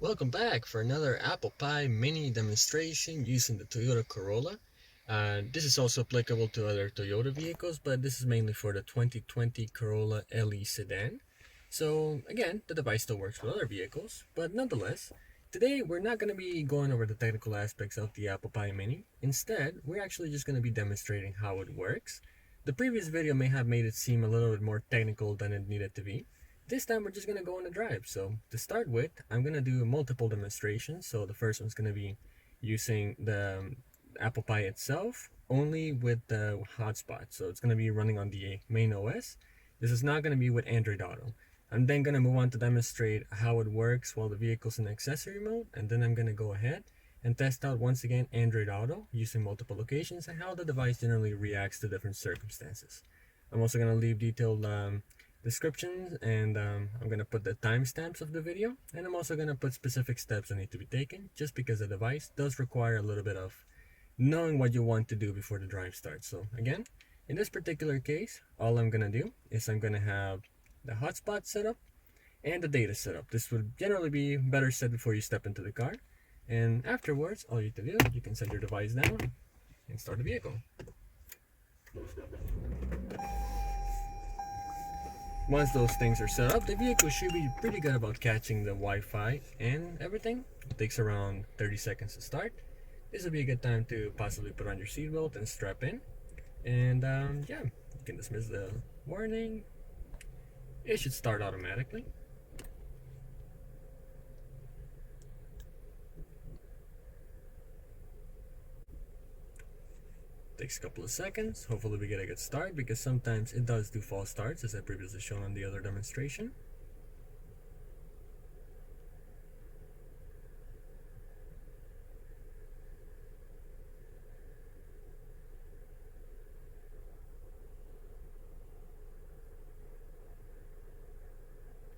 Welcome back for another ApplePie mini demonstration using the Toyota Corolla. This is also applicable to other Toyota vehicles, but this is mainly for the 2020 Corolla LE sedan. So again, the device still works with other vehicles, but nonetheless, today we're not going to be going over the technical aspects of the ApplePie mini. Instead, we're actually just going to be demonstrating how it works. The previous video may have made it seem a little bit more technical than it needed to be. This time we're just going to go on a drive. So to start with, I'm going to do multiple demonstrations. So the first one's going to be using the ApplePie itself, only with the hotspot. So it's going to be running on the main OS. This is not going to be with Android Auto. I'm then going to move on to demonstrate how it works while the vehicle's in accessory mode, and then I'm going to go ahead and test out once again Android Auto using multiple locations and how the device generally reacts to different circumstances. I'm also going to leave detailed descriptions, and I'm going to put the timestamps of the video, and I'm also going to put specific steps that need to be taken just because the device does require a little bit of knowing what you want to do before the drive starts. So again, in this particular case, all I'm going to do is I'm going to have the hotspot set up and the data set up. This would generally be better set before you step into the car, and afterwards all you have to do, you can set your device down and start the vehicle. Once those things are set up, the vehicle should be pretty good about catching the Wi-Fi and everything. It takes around 30 seconds to start. This would be a good time to possibly put on your seatbelt and strap in. And yeah, you can dismiss the warning. It should start automatically. Takes a couple of seconds. Hopefully we get a good start, because sometimes it does do false starts, as I previously shown on the other demonstration.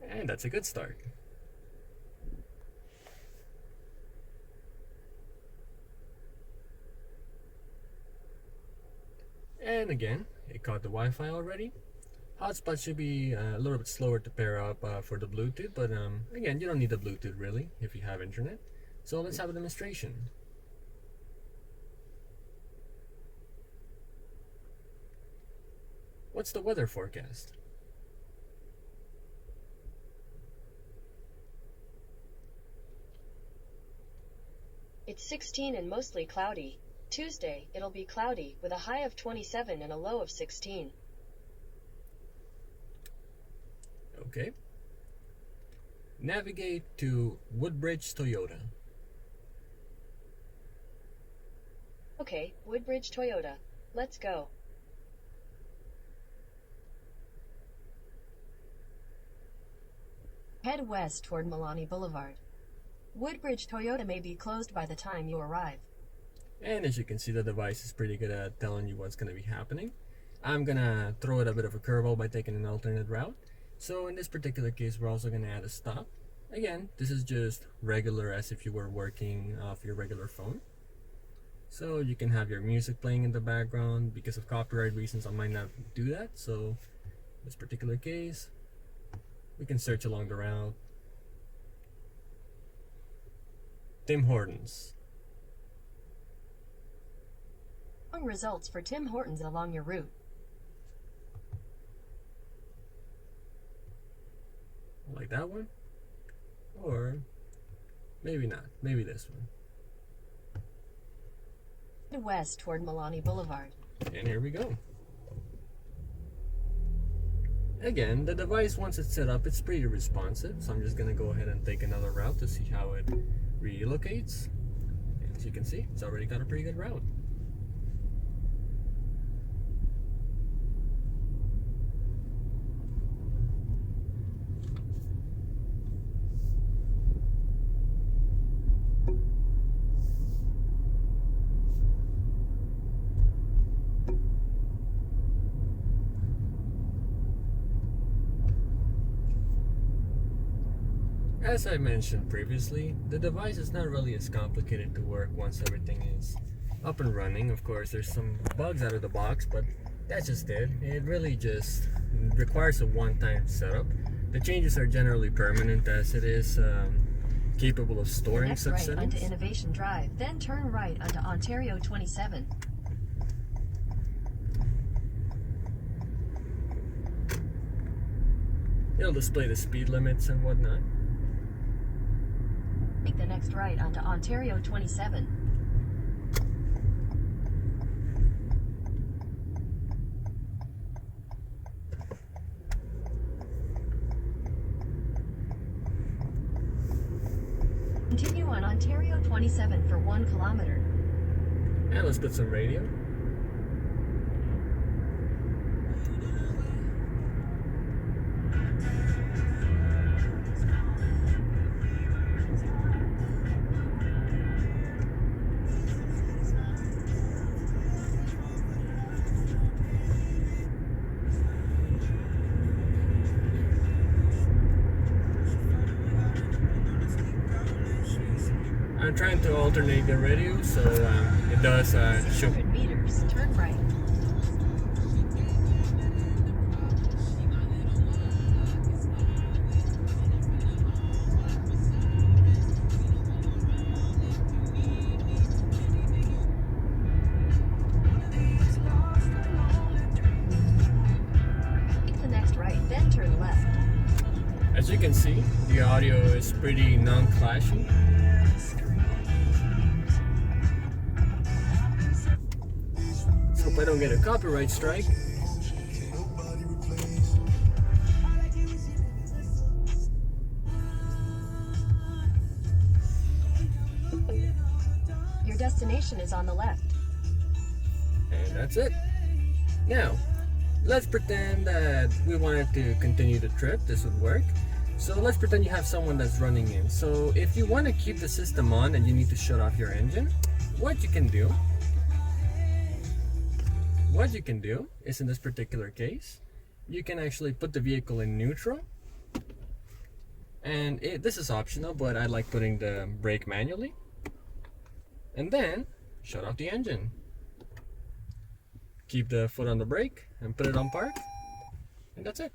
And that's a good start. And again, it caught the Wi-Fi already. Hotspot should be a little bit slower to pair up for the Bluetooth, but again, you don't need the Bluetooth really if you have internet. So let's have a demonstration. What's the weather forecast? It's 16 and mostly cloudy. Tuesday, it'll be cloudy with a high of 27 and a low of 16. Okay. Navigate to Woodbridge, Toyota. Okay, Woodbridge, Toyota. Let's go. Head west toward Milani Boulevard. Woodbridge, Toyota may be closed by the time you arrive. And as you can see, the device is pretty good at telling you what's going to be happening. I'm going to throw it a bit of a curveball by taking an alternate route. So in this particular case, we're also going to add a stop. Again, this is just regular, as if you were working off your regular phone. So you can have your music playing in the background. Because of copyright reasons, I might not do that. So in this particular case, we can search along the route. Tim Hortons. Results for Tim Hortons along your route. Like that one, or maybe not, maybe this one. Head west toward Milani Boulevard. And here we go. Again, the device, once it's set up, it's pretty responsive, so I'm just gonna go ahead and take another route to see how it relocates. And as you can see, it's already got a pretty good route. As I mentioned previously, the device is not really as complicated to work once everything is up and running. Of course, there's some bugs out of the box, but that's just it. It really just requires a one-time setup. The changes are generally permanent, as it is capable of The storing next such right settings. onto Innovation Drive, then turn right onto Ontario 27. It'll display the speed limits and whatnot. Take the next right onto Ontario 27. Continue on Ontario 27 for 1 kilometer. And let's put some radio. I'm trying to alternate the radio so it does show. 600 meters, turn right. Take the next right, then turn left. As you can see, the audio is pretty non-clashing. So hope I don't get a copyright strike. Your destination is on the left. And that's it. Now, let's pretend that we wanted to continue the trip. This would work. So let's pretend you have someone that's running in. So if you want to keep the system on and you need to shut off your engine, what you can do is, in this particular case, you can actually put the vehicle in neutral. And this is optional, but I like putting the brake manually. And then shut off the engine. Keep the foot on the brake and put it on park. And that's it.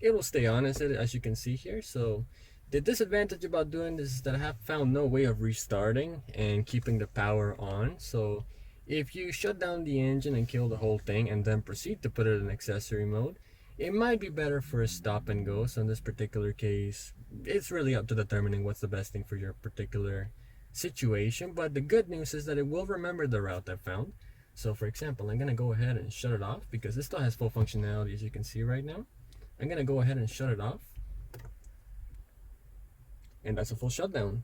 It will stay on as you can see here. So the disadvantage about doing this is that I have found no way of restarting and keeping the power on. So if you shut down the engine and kill the whole thing and then proceed to put it in accessory mode, it might be better for a stop and go. So in this particular case, it's really up to determining what's the best thing for your particular situation. But the good news is that it will remember the route I found. So for example, I'm going to go ahead and shut it off because this still has full functionality, as you can see right now. I'm going to go ahead and shut it off. And that's a full shutdown.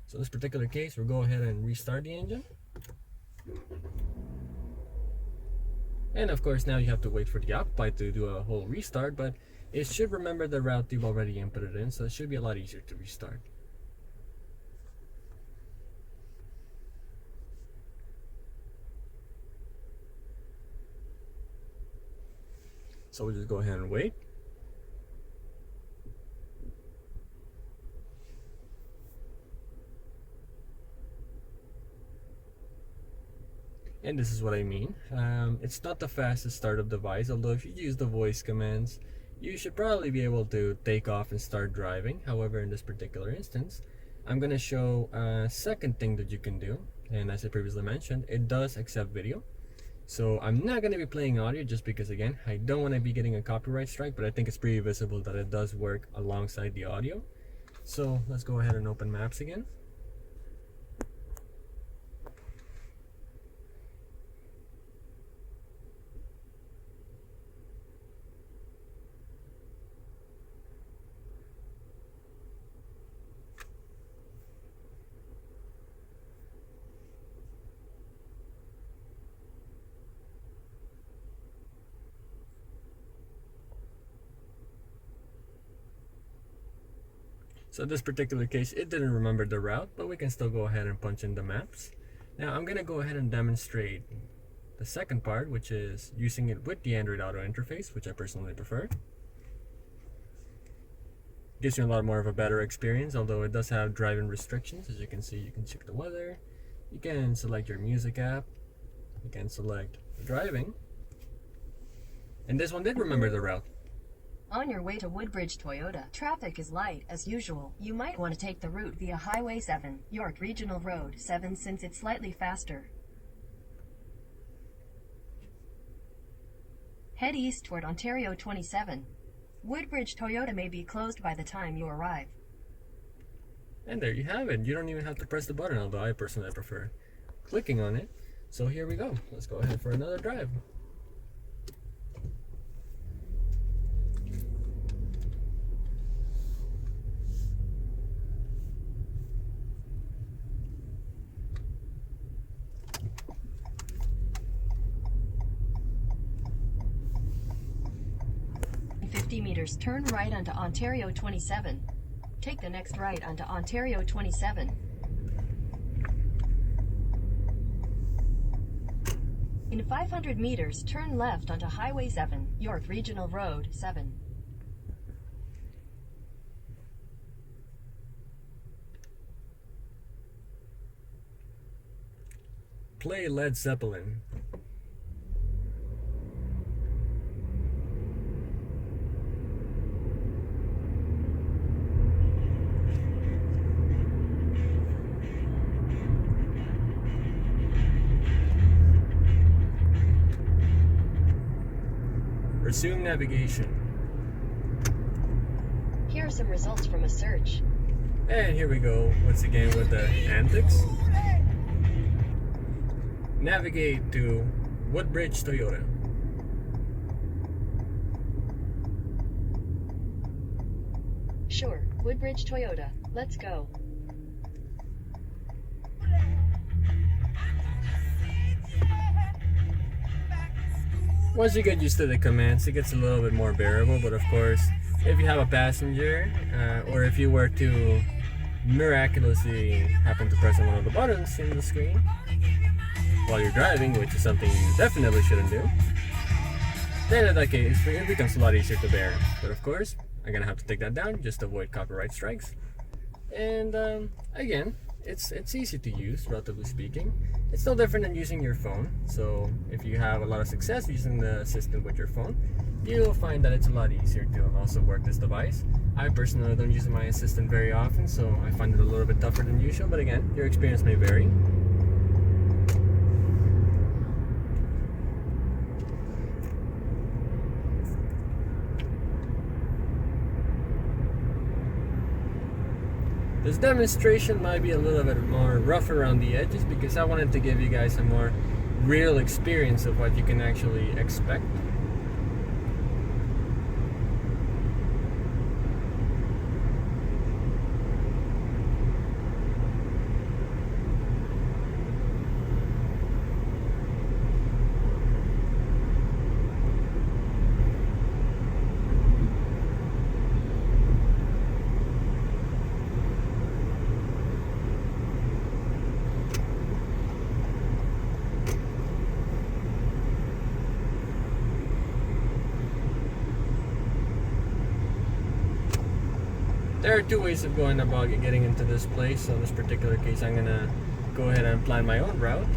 So in this particular case, we'll go ahead and restart the engine. And of course, now you have to wait for the ApplePie to do a whole restart, but it should remember the route you've already inputted in, so it should be a lot easier to restart. So we'll just go ahead and wait. And this is what I mean. It's not the fastest startup device, although if you use the voice commands, you should probably be able to take off and start driving. However, in this particular instance, I'm going to show a second thing that you can do. And as I previously mentioned, it does accept video. So I'm not going to be playing audio just because, again, I don't want to be getting a copyright strike, but I think it's pretty visible that it does work alongside the audio. So let's go ahead and open Maps again. So in this particular case, it didn't remember the route, but we can still go ahead and punch in the maps. Now I'm going to go ahead and demonstrate the second part, which is using it with the Android Auto interface, which I personally prefer. Gives you a lot more of a better experience, although it does have driving restrictions. As you can see, you can check the weather, you can select your music app, you can select driving, and this one did remember the route. On your way to Woodbridge, Toyota, traffic is light as usual. You might want to take the route via Highway 7, York Regional Road 7 since it's slightly faster. Head east toward Ontario 27. Woodbridge, Toyota may be closed by the time you arrive. And there you have it. You don't even have to press the button, although I personally prefer clicking on it. So here we go. Let's go ahead for another drive. In 50 meters, turn right onto Ontario 27. Take the next right onto Ontario 27. In 500 meters, turn left onto Highway 7, York Regional Road 7. Play Led Zeppelin. Resume navigation. Here are some results from a search. And here we go once again with the antics. Navigate to Woodbridge, Toyota. Sure, Woodbridge, Toyota. Let's go. Once you get used to the commands, it gets a little bit more bearable, but of course, if you have a passenger, or if you were to miraculously happen to press on one of the buttons in the screen while you're driving, which is something you definitely shouldn't do, then in that case, it becomes a lot easier to bear. But of course, I'm gonna have to take that down just to avoid copyright strikes. And again, it's easy to use, relatively speaking. It's no different than using your phone. So if you have a lot of success using the assistant with your phone, you'll find that it's a lot easier to also work this device. I personally don't use my assistant very often, so I find it a little bit tougher than usual, but again, your experience may vary. This demonstration might be a little bit more rough around the edges because I wanted to give you guys a more real experience of what you can actually expect. There are two ways of going about getting into this place. So in this particular case, I'm gonna go ahead and plan my own route.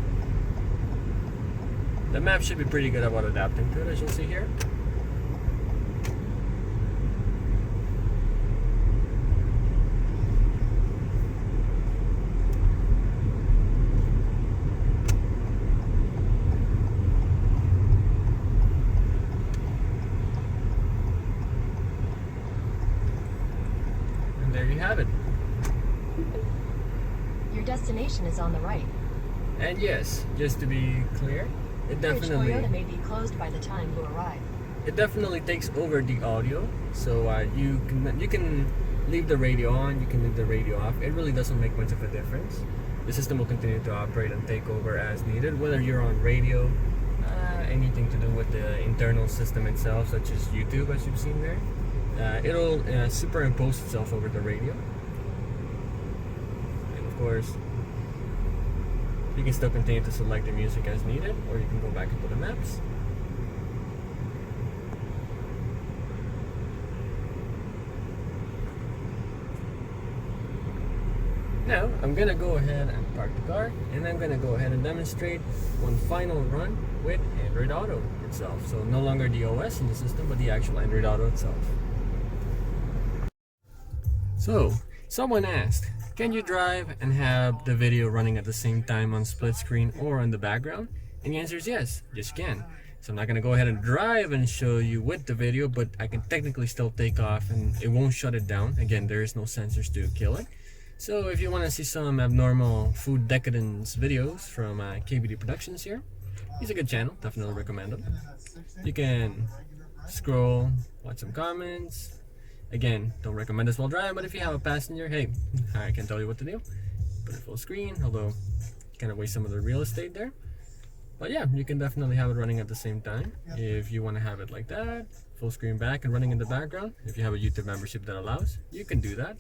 The map should be pretty good about adapting to it, as you'll see here. There you have it. Your destination is on the right. And yes, just to be clear, it Woodbridge, definitely Toyota may be closed by the time you arrive. takes over the audio. So you can leave the radio on, you can leave the radio off. It really doesn't make much of a difference. The system will continue to operate and take over as needed, whether you're on radio, anything to do with the internal system itself, such as YouTube, as you've seen there. It'll superimpose itself over the radio. And of course, you can still continue to select the music as needed, or you can go back into the maps. Now, I'm gonna go ahead and park the car, and I'm gonna go ahead and demonstrate one final run with Android Auto itself. So no longer the OS in the system, but the actual Android Auto itself. So, someone asked, can you drive and have the video running at the same time on split screen or in the background? And the answer is yes, you can. So I'm not going to go ahead and drive and show you with the video, but I can technically still take off and it won't shut it down. Again, there is no sensors to kill it. So if you want to see some abnormal food decadence videos from KBD Productions here, he's a good channel, definitely recommend him. You can scroll, watch some comments. Again, don't recommend this while driving, but if you have a passenger, hey, I can tell you what to do. Put it full screen, although kind of waste some of the real estate there. But yeah, you can definitely have it running at the same time. If you want to have it like that, full screen back and running in the background, if you have a YouTube membership that allows, you can do that.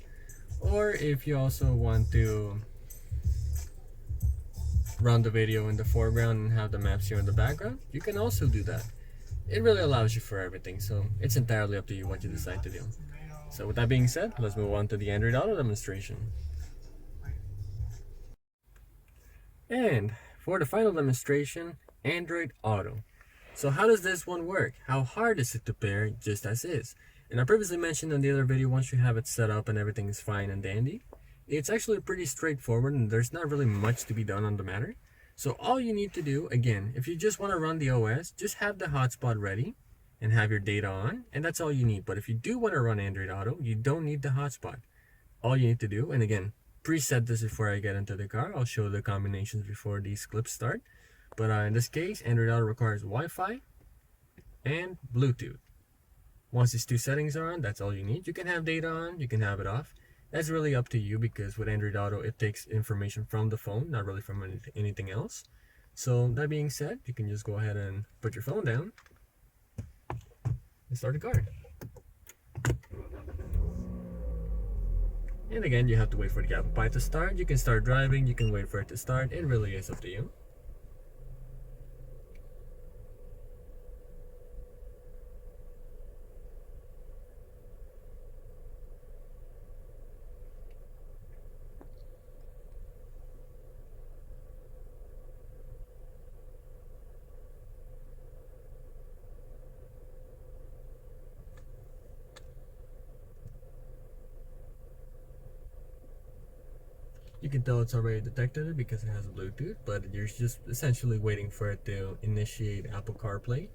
Or if you also want to run the video in the foreground and have the maps here in the background, you can also do that. It really allows you for everything, so it's entirely up to you what you decide to do. So with that being said, let's move on to the Android Auto demonstration. And for the final demonstration, Android Auto. So how does this one work? How hard is it to pair just as is? And I previously mentioned in the other video, once you have it set up and everything is fine and dandy, it's actually pretty straightforward and there's not really much to be done on the matter. So all you need to do, again, if you just want to run the OS, just have the hotspot ready and have your data on, and that's all you need. But if you do want to run Android Auto, you don't need the hotspot. All you need to do, and again, preset this before I get into the car. I'll show the combinations before these clips start. But in this case, Android Auto requires Wi-Fi and Bluetooth. Once these two settings are on, that's all you need. You can have data on, you can have it off. That's really up to you because with Android Auto, it takes information from the phone, not really from anything else. So that being said, you can just go ahead and put your phone down and start the car. And again, you have to wait for the ApplePie to start. You can start driving, you can wait for it to start. It really is up to you. You can tell it's already detected it because it has Bluetooth, but you're just essentially waiting for it to initiate Apple CarPlay.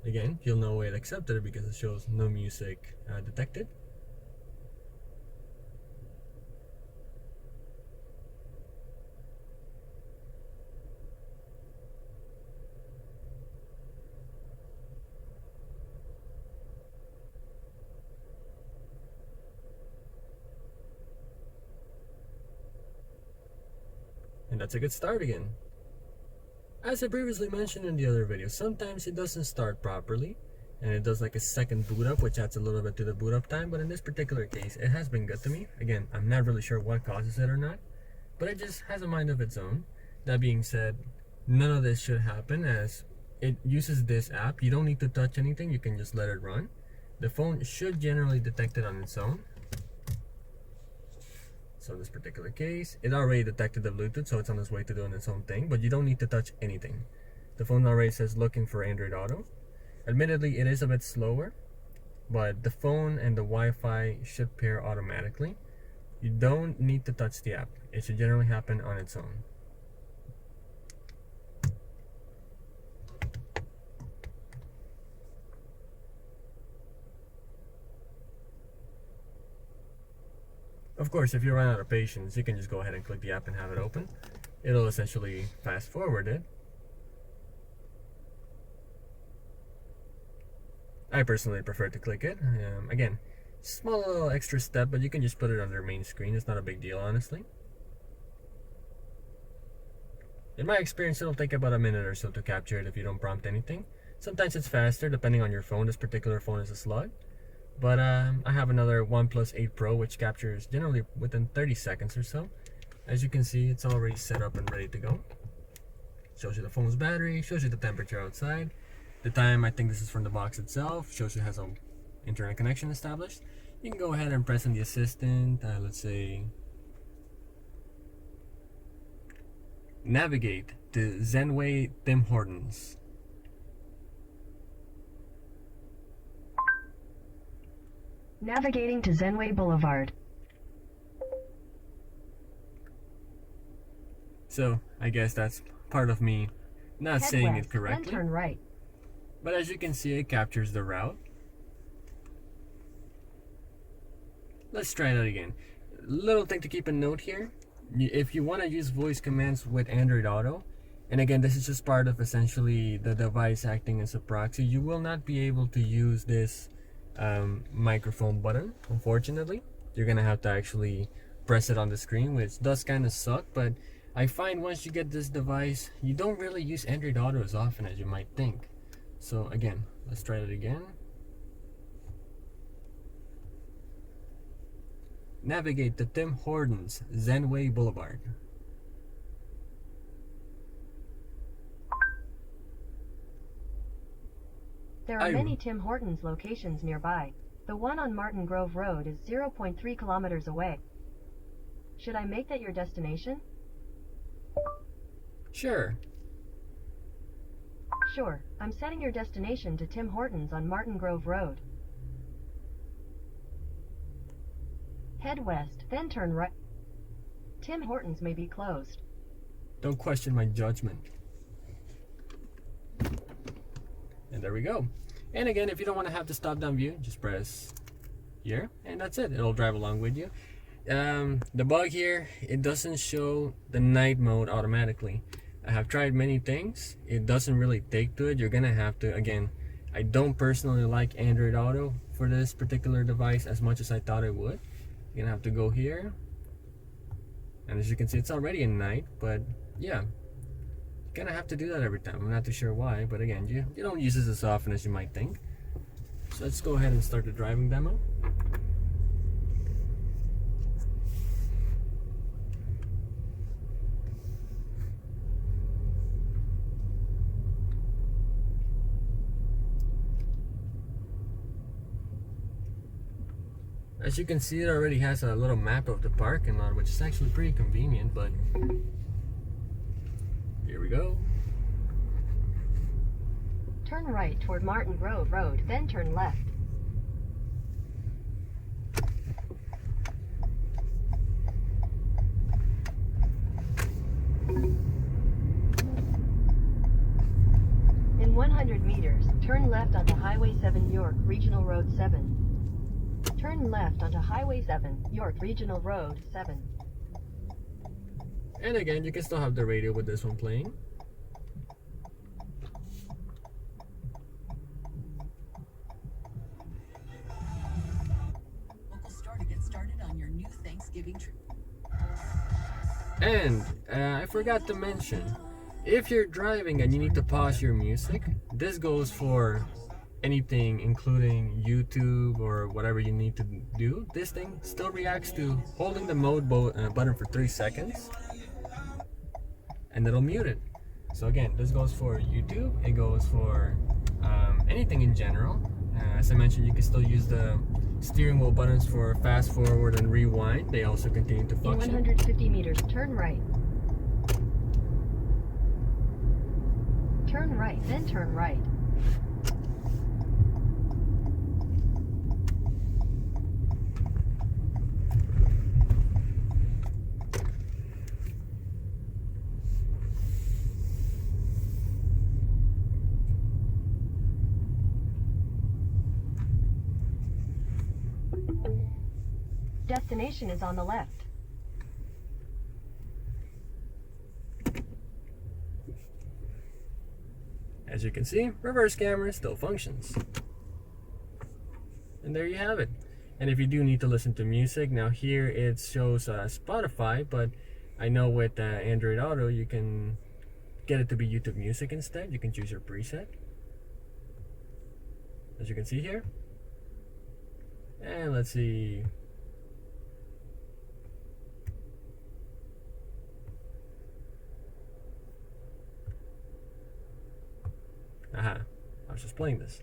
Again, you'll know it accepted it because it shows no music detected. And that's a good start again. As I previously mentioned in the other video, sometimes it doesn't start properly and it does like a second boot up, which adds a little bit to the boot up time, but in this particular case it has been good to me. Again, I'm not really sure what causes it or not, but it just has a mind of its own. That being said, none of this should happen as it uses this app. You don't need to touch anything, you can just let it run. The phone should generally detect it on its own. So in this particular case, it already detected the Bluetooth, so it's on its way to doing its own thing, but you don't need to touch anything. The phone already says looking for Android Auto. Admittedly, it is a bit slower, but the phone and the Wi-Fi should pair automatically. You don't need to touch the app. It should generally happen on its own. Of course, if you run out of patience, you can just go ahead and click the app and have it open. It'll essentially fast forward it. I personally prefer to click it. Again, small little extra step, but you can just put it on their main screen. It's not a big deal, honestly. In my experience, it'll take about a minute or so to capture it if you don't prompt anything. Sometimes it's faster, depending on your phone. This particular phone is a slug. But I have another OnePlus 8 Pro, which captures generally within 30 seconds or so. As you can see, it's already set up and ready to go. Shows you the phone's battery, shows you the temperature outside. The time, I think this is from the box itself, shows you it has an internet connection established. You can go ahead and press on the assistant, let's say, navigate to Zenway Tim Hortons. Navigating to Zenway Boulevard. So I guess that's part of me not Head saying west, it correctly. then turn right. But as you can see, it captures the route. Let's try that again. Little thing to keep a note here. If you want to use voice commands with Android Auto, and again, this is just part of essentially the device acting as a proxy, you will not be able to use this microphone button, unfortunately. You're gonna have to actually press it on the screen, which does kind of suck, but I find once you get this device, you don't really use Android Auto as often as you might think. So again, let's try it again. Navigate to Tim Hortons, Zenway Boulevard. There are many Tim Hortons locations nearby. The one on Martin Grove Road is 0.3 kilometers away. Should I make that your destination? Sure. Sure, I'm setting your destination to Tim Hortons on Martin Grove Road. Head west, then turn right. Tim Hortons may be closed. Don't question my judgment. And there we go. And again, if you don't want to have the stop down view, just press here, and that's it. It'll drive along with you. The bug here, it doesn't show the night mode automatically. I have tried many things. It doesn't really take to it. You're gonna have to, again, I don't personally like Android Auto for this particular device as much as I thought it would. You're gonna have to go here, and as you can see, it's already at night, but yeah, you're gonna have to do that every time. I'm not too sure why, but again, you don't use this as often as you might think. So let's go ahead and start the driving demo. As you can see, it already has a little map of the parking lot, which is actually pretty convenient, but here we go. Turn right toward Martin Grove Road, then turn left. In 100 meters, turn left onto Highway 7 York Regional Road 7. Turn left onto Highway 7, York Regional Road 7. And again, you can still have the radio with this one playing. Local store to get started on your new Thanksgiving trip. And I forgot to mention, if you're driving and you need to pause your music, this goes for anything including YouTube or whatever you need to do. This thing still reacts to holding the mode button for 3 seconds, and it'll mute it. So again, this goes for YouTube, it goes for anything in general. As I mentioned, you can still use the steering wheel buttons for fast forward and rewind. They also continue to function. In 150 meters, turn right. Turn right, then turn right. Destination is on the left. As you can see, reverse camera still functions. And there you have it. And if you do need to listen to music, now here it shows Spotify, but I know with Android Auto you can get it to be YouTube Music instead. You can choose your preset, as you can see here. And let's see. Aha, I was just playing this.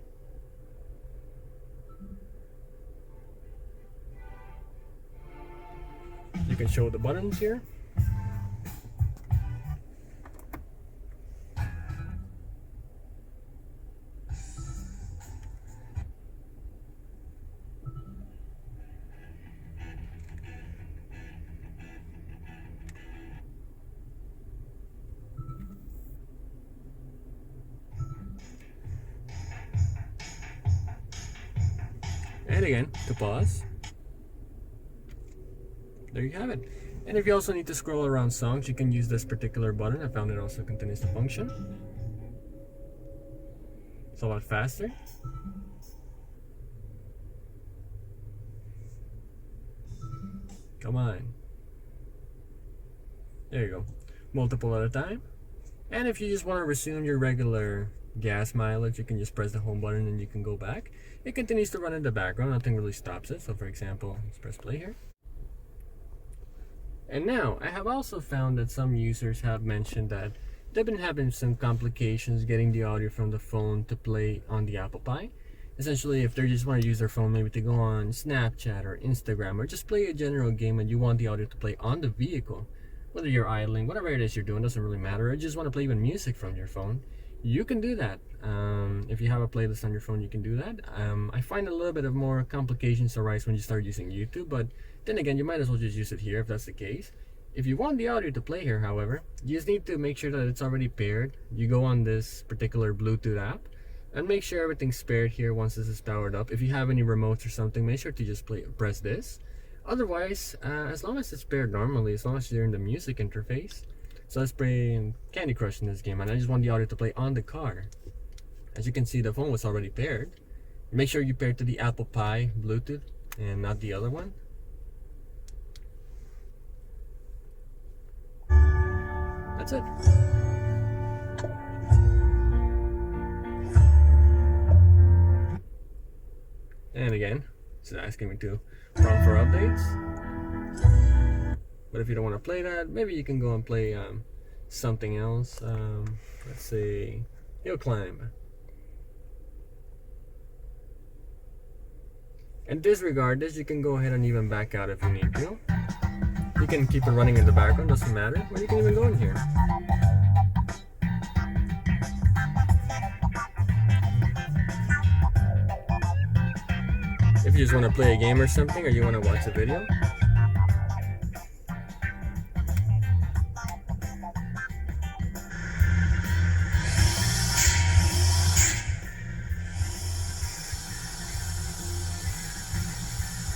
You can show the buttons here. And again, to pause. There you have it. And if you also need to scroll around songs, you can use this particular button. I found it also continues to function. It's a lot faster. Come on. There you go. Multiple at a time. And if you just want to resume your regular gas mileage, you can just press the home button and you can go back. It continues to run in the background. Nothing really stops it. So for example, let's press play here. And now, I have also found that some users have mentioned that they've been having some complications getting the audio from the phone to play on the ApplePie. Essentially, if they just want to use their phone maybe to go on Snapchat or Instagram or just play a general game and you want the audio to play on the vehicle, whether you're idling, whatever it is you're doing, doesn't really matter, or you just want to play even music from your phone, you can do that. If you have a playlist on your phone, you can do that. I find a little bit of more complications arise when you start using YouTube, but then again, you might as well just use it here if that's the case. If you want the audio to play here, however, you just need to make sure that it's already paired. You go on this particular Bluetooth app and make sure everything's paired here once this is powered up. If you have any remotes or something, make sure to just press this. Otherwise, as long as it's paired normally, as long as you're in the music interface. So let's play Candy Crush in this game, and I just want the audio to play on the car. As you can see, the phone was already paired. Make sure you pair to the ApplePie Bluetooth and not the other one. That's it. And again, it's asking me to prompt for updates. But if you don't want to play that, maybe you can go and play something else. Let's say Hill Climb. And disregard this, you can go ahead and even back out if you need to. You can keep it running in the background, doesn't matter. Or you can even go in here. If you just want to play a game or something, or you want to watch a video.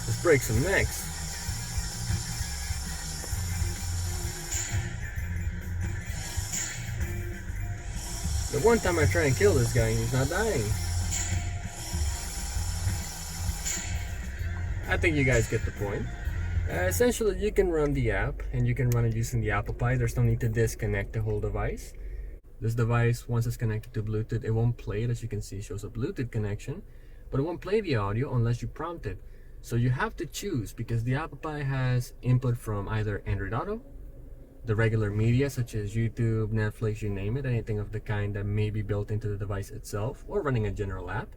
Let's break some necks. The one time I try and kill this guy, he's not dying. I think you guys get the point. Essentially, you can run the app, and you can run it using the ApplePie. There's no need to disconnect the whole device. This device, once it's connected to Bluetooth, it won't play it. As you can see, it shows a Bluetooth connection, but it won't play the audio unless you prompt it. So you have to choose, because the ApplePie has input from either Android Auto, the regular media such as YouTube, Netflix, you name it, anything of the kind that may be built into the device itself or running a general app.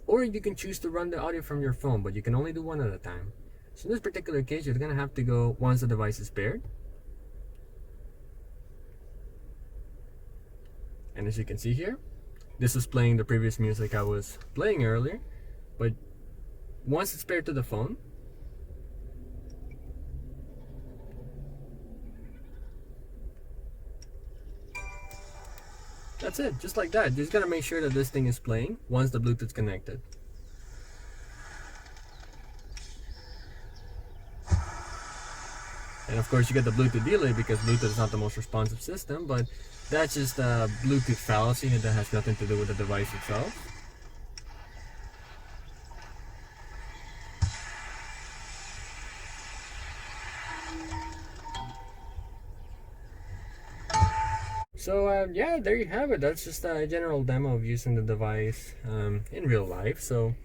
Or you can choose to run the audio from your phone, but you can only do one at a time. So in this particular case, you're going to have to go once the device is paired. And as you can see here, this is playing the previous music I was playing earlier. But once it's paired to the phone, that's it, just like that. Just gotta make sure that this thing is playing once the Bluetooth's connected. And of course you get the Bluetooth delay because Bluetooth is not the most responsive system, but that's just a Bluetooth fallacy that has nothing to do with the device itself. So yeah, there you have it. That's just a general demo of using the device in real life. So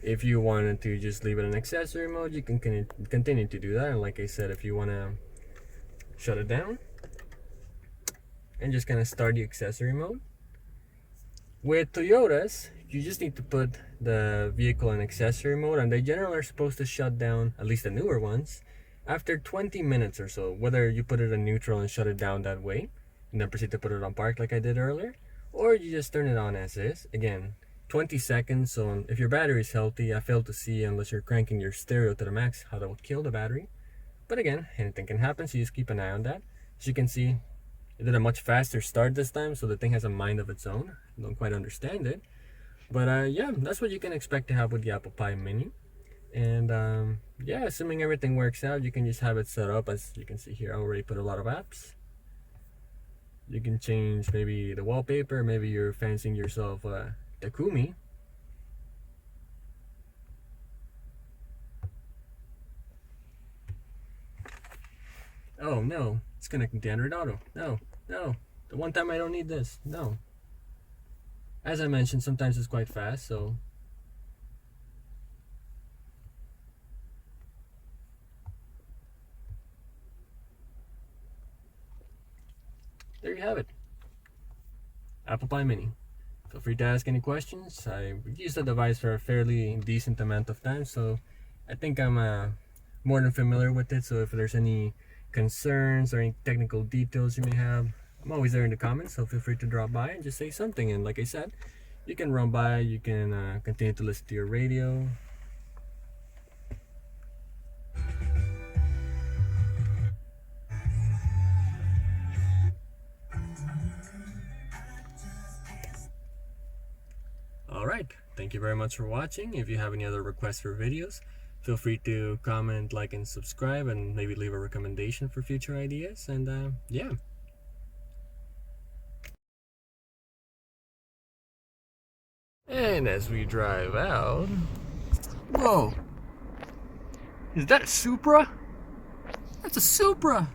if you wanted to just leave it in accessory mode, you can continue to do that. And like I said, if you want to shut it down and just kind of start the accessory mode. With Toyotas, you just need to put the vehicle in accessory mode, and they generally are supposed to shut down, at least the newer ones, after 20 minutes or so, whether you put it in neutral and shut it down that way and then proceed to put it on park like I did earlier, or you just turn it on as is. Again, 20 seconds. So if your battery is healthy, I fail to see, unless you're cranking your stereo to the max, how that would kill the battery. But again, anything can happen, so you just keep an eye on that. As you can see, it did a much faster start this time, so the thing has a mind of its own. I don't quite understand it. But yeah, that's what you can expect to have with the ApplePie Mini. And yeah, assuming everything works out, you can just have it set up. As you can see here, I already put a lot of apps. You can change maybe the wallpaper, maybe you're fancying yourself Takumi. Oh no, it's connecting to Android Auto. No, no, the one time I don't need this. No. As I mentioned, sometimes it's quite fast, so there you have it. ApplePie Mini. Feel free to ask any questions. I used the device for a fairly decent amount of time, so I think I'm more than familiar with it. So if there's any concerns or any technical details you may have, I'm always there in the comments, so feel free to drop by and just say something. And like I said, you can run by, you can continue to listen to your radio. Alright, thank you very much for watching. If you have any other requests for videos, feel free to comment, like, and subscribe, and maybe leave a recommendation for future ideas. And yeah. And as we drive out... Whoa! Is that a Supra? That's a Supra!